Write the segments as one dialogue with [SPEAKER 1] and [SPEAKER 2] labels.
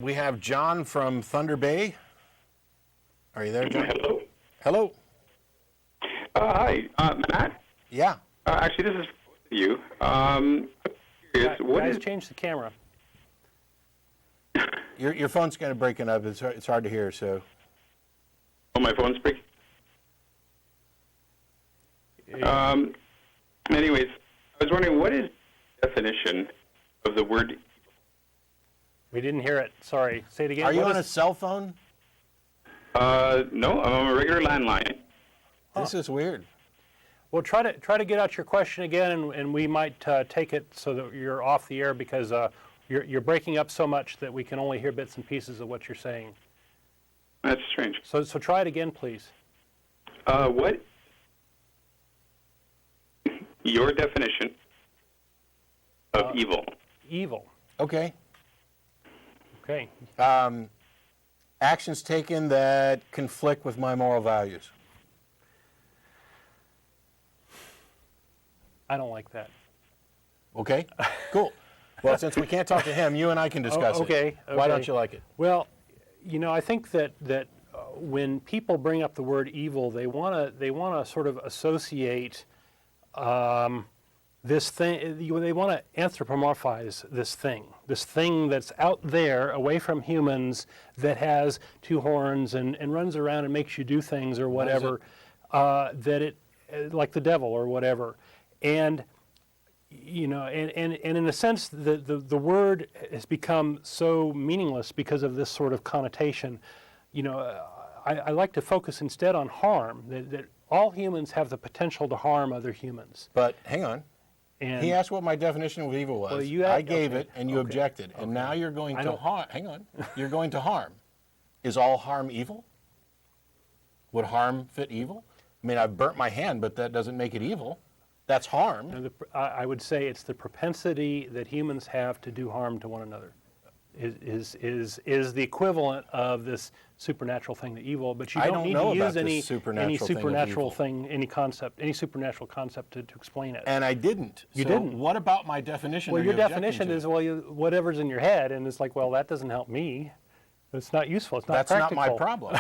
[SPEAKER 1] We have John from Thunder Bay. Are you there, John?
[SPEAKER 2] Hello.
[SPEAKER 1] Hello.
[SPEAKER 2] Hi, Matt.
[SPEAKER 1] Yeah.
[SPEAKER 2] Actually, this is for you. Curious, what
[SPEAKER 3] Guys,
[SPEAKER 2] is
[SPEAKER 3] change the camera.
[SPEAKER 1] Your phone's kind of breaking up. It's hard to hear, so.
[SPEAKER 2] oh, my phone's breaking? Anyways, I was wondering, what is the definition of the word?
[SPEAKER 3] We didn't hear it. Sorry. Say it again.
[SPEAKER 1] Are you
[SPEAKER 3] What
[SPEAKER 1] on a
[SPEAKER 3] is-
[SPEAKER 1] cell phone?
[SPEAKER 2] No, I'm on a regular landline.
[SPEAKER 1] This is weird.
[SPEAKER 3] Well, try to get out your question again, and we might take it so that you're off the air because you're breaking up so much that we can only hear bits and pieces of what you're saying.
[SPEAKER 2] That's strange.
[SPEAKER 3] So try it again, please.
[SPEAKER 2] What your definition of evil?
[SPEAKER 3] Evil.
[SPEAKER 1] Okay.
[SPEAKER 3] Okay.
[SPEAKER 1] Actions taken that conflict with my moral values.
[SPEAKER 3] I don't like that.
[SPEAKER 1] Okay. Cool. Well, since we can't talk to him, you and I can discuss
[SPEAKER 3] okay,
[SPEAKER 1] it. Why
[SPEAKER 3] okay.
[SPEAKER 1] don't you like it?
[SPEAKER 3] Well, you know, I think that when people bring up the word evil, they want to sort of associate this thing. They want to anthropomorphize this thing that's out there, away from humans, that has two horns and runs around and makes you do things or whatever. That it, like the devil or whatever, and. You know, and in a sense, the word has become so meaningless because of this sort of connotation. You know, I like to focus instead on harm, that all humans have the potential to harm other humans.
[SPEAKER 1] But hang on.
[SPEAKER 3] And
[SPEAKER 1] He asked what my definition of evil was.
[SPEAKER 3] Well,
[SPEAKER 1] I gave
[SPEAKER 3] okay,
[SPEAKER 1] it, and you
[SPEAKER 3] okay,
[SPEAKER 1] objected. And
[SPEAKER 3] okay.
[SPEAKER 1] now you're going
[SPEAKER 3] I
[SPEAKER 1] to
[SPEAKER 3] don't-
[SPEAKER 1] harm. Hang on. You're going to harm. Is all harm evil? Would harm fit evil? I mean, I've burnt my hand, but that doesn't make it evil. That's harm.
[SPEAKER 3] and I would say it's the propensity that humans have to do harm to one another is the equivalent of this supernatural thing, the evil. But you
[SPEAKER 1] I
[SPEAKER 3] don't
[SPEAKER 1] don't
[SPEAKER 3] need
[SPEAKER 1] know
[SPEAKER 3] to
[SPEAKER 1] about
[SPEAKER 3] use
[SPEAKER 1] this
[SPEAKER 3] any
[SPEAKER 1] supernatural thing of evil.
[SPEAKER 3] any concept, any supernatural concept to explain it.
[SPEAKER 1] And I didn't.
[SPEAKER 3] You
[SPEAKER 1] So
[SPEAKER 3] didn't.
[SPEAKER 1] What about my definition?
[SPEAKER 3] Well,
[SPEAKER 1] are
[SPEAKER 3] your
[SPEAKER 1] you objecting
[SPEAKER 3] definition
[SPEAKER 1] to?
[SPEAKER 3] is, well, whatever's in your head, and it's like, well, that doesn't help me. It's not useful. It's not
[SPEAKER 1] That's
[SPEAKER 3] practical.
[SPEAKER 1] not my problem.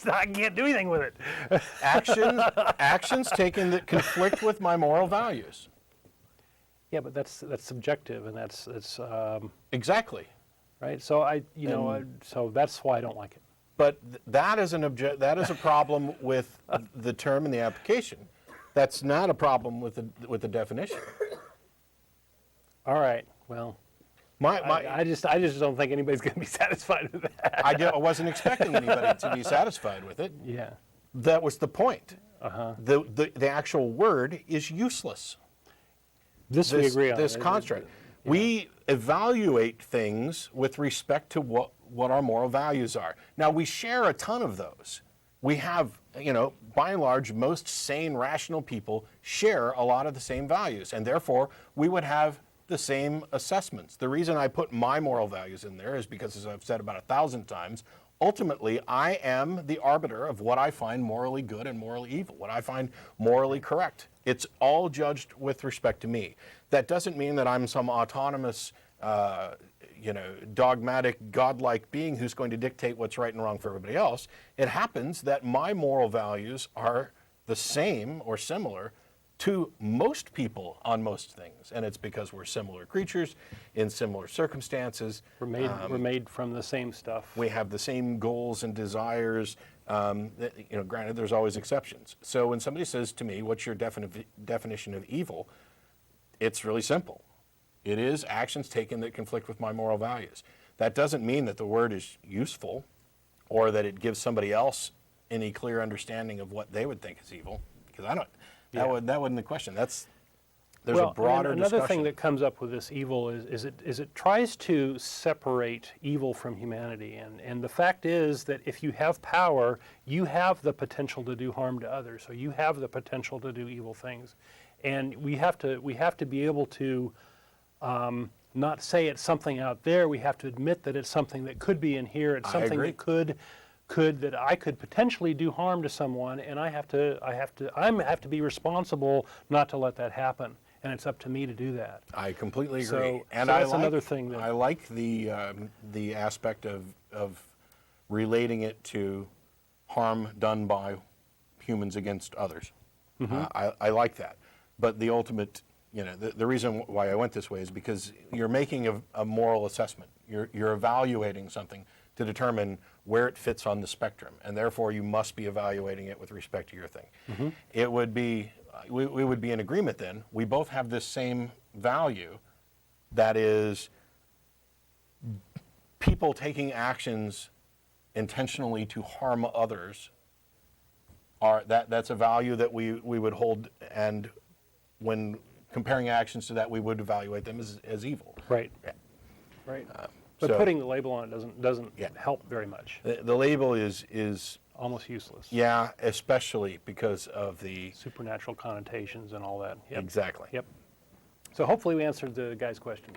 [SPEAKER 3] I can't do anything with it.
[SPEAKER 1] Actions taken that conflict with my moral values.
[SPEAKER 3] Yeah, but that's subjective, and that's
[SPEAKER 1] Exactly.
[SPEAKER 3] right. So so that's why I don't like it.
[SPEAKER 1] But that is a problem with the term and the application. That's not a problem with the definition.
[SPEAKER 3] All right. Well, I just don't think anybody's going to be satisfied with that.
[SPEAKER 1] I wasn't expecting anybody to be satisfied with it.
[SPEAKER 3] Yeah.
[SPEAKER 1] That was the point.
[SPEAKER 3] Uh-huh.
[SPEAKER 1] The actual word is useless.
[SPEAKER 3] This we agree on.
[SPEAKER 1] This construct. We evaluate things with respect to what our moral values are. Now, we share a ton of those. We have, by and large, most sane, rational people share a lot of the same values, and therefore we would have the same assessments. The reason I put my moral values in there is because, as I've said about 1,000 times, ultimately I am the arbiter of what I find morally good and morally evil, what I find morally correct. It's all judged with respect to me. That doesn't mean that I'm some autonomous, dogmatic, godlike being who's going to dictate what's right and wrong for everybody else. It happens that my moral values are the same or similar to most people on most things, and it's because we're similar creatures in similar circumstances.
[SPEAKER 3] We're made from the same stuff.
[SPEAKER 1] We have the same goals and desires. Granted, there's always exceptions. So when somebody says to me, "What's your definition of evil?" It's really simple. It is actions taken that conflict with my moral values. That doesn't mean that the word is useful, or that it gives somebody else any clear understanding of what they would think is evil, because I don't. That wasn't the question. There's a broader
[SPEAKER 3] another
[SPEAKER 1] discussion.
[SPEAKER 3] thing that comes up with this evil is it tries to separate evil from humanity, and the fact is that if you have power, you have the potential to do harm to others. So you have the potential to do evil things, and we have to be able to not say it's something out there. We have to admit that it's something that could be in here. It's something that could that I could potentially do harm to someone, and I have to be responsible not to let that happen. and it's up to me to do that.
[SPEAKER 1] I completely agree.
[SPEAKER 3] So
[SPEAKER 1] and
[SPEAKER 3] that's
[SPEAKER 1] I like,
[SPEAKER 3] another thing that-
[SPEAKER 1] I like the aspect of relating it to harm done by humans against others. I like that. But the ultimate, the reason why I went this way is because you're making a moral assessment. You're evaluating something to determine where it fits on the spectrum, and therefore you must be evaluating it with respect to your thing. It would be, we would be in agreement then. We both have this same value, that is, people taking actions intentionally to harm others that's a value that we would hold, and when comparing actions to that, we would evaluate them as evil.
[SPEAKER 3] Right.
[SPEAKER 1] Yeah.
[SPEAKER 3] Right. But
[SPEAKER 1] so-
[SPEAKER 3] putting the label on it doesn't
[SPEAKER 1] Yeah.
[SPEAKER 3] help very much.
[SPEAKER 1] The label is
[SPEAKER 3] Almost useless.
[SPEAKER 1] yeah, especially because of the
[SPEAKER 3] Supernatural connotations and all that. Yep.
[SPEAKER 1] exactly.
[SPEAKER 3] Yep. So hopefully we answered the guy's question.